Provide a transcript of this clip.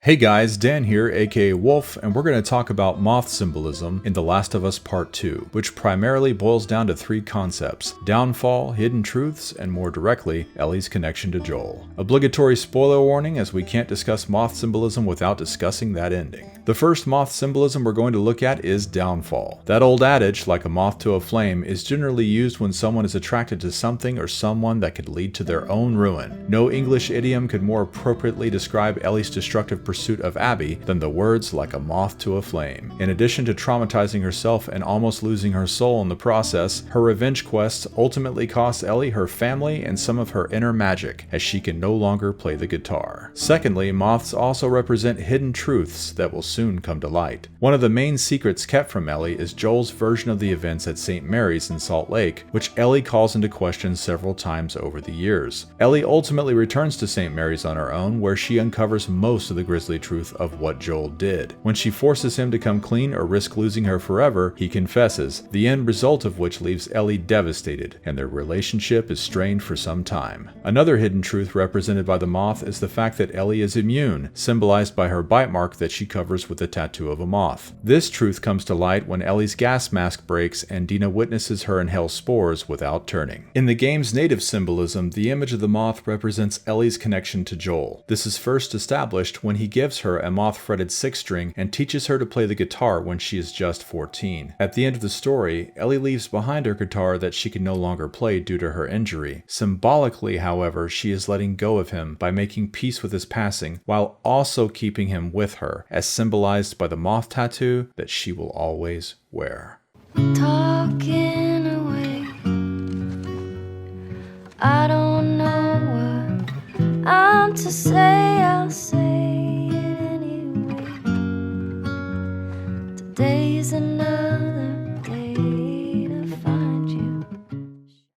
Hey guys, Dan here, aka Wolf, and we're going to talk about moth symbolism in The Last of Us Part 2, which primarily boils down to three concepts: downfall, hidden truths, and more directly, Ellie's connection to Joel. Obligatory spoiler warning, as we can't discuss moth symbolism without discussing that ending. The first moth symbolism we're going to look at is downfall. That old adage, like a moth to a flame, is generally used when someone is attracted to something or someone that could lead to their own ruin. No English idiom could more appropriately describe Ellie's destructive pursuit of Abby than the words "like a moth to a flame." In addition to traumatizing herself and almost losing her soul in the process, her revenge quests ultimately cost Ellie her family and some of her inner magic, as she can no longer play the guitar. Secondly, moths also represent hidden truths that will soon come to light. One of the main secrets kept from Ellie is Joel's version of the events at St. Mary's in Salt Lake, which Ellie calls into question several times over the years. Ellie ultimately returns to St. Mary's on her own, where she uncovers most of the grisly truth of what Joel did. When she forces him to come clean or risk losing her forever, he confesses, the end result of which leaves Ellie devastated, and their relationship is strained for some time. Another hidden truth represented by the moth is the fact that Ellie is immune, symbolized by her bite mark that she covers with the tattoo of a moth. This truth comes to light when Ellie's gas mask breaks and Dina witnesses her inhale spores without turning. In the game's native symbolism, the image of the moth represents Ellie's connection to Joel. This is first established when he gives her a moth-fretted six-string and teaches her to play the guitar when she is just 14. At the end of the story, Ellie leaves behind her guitar that she can no longer play due to her injury. Symbolically, however, she is letting go of him by making peace with his passing, while also keeping him with her, as symbolized by the moth tattoo that she will always wear. Talking away, I don't know what I'm to say, I'll say it anyway. Today's another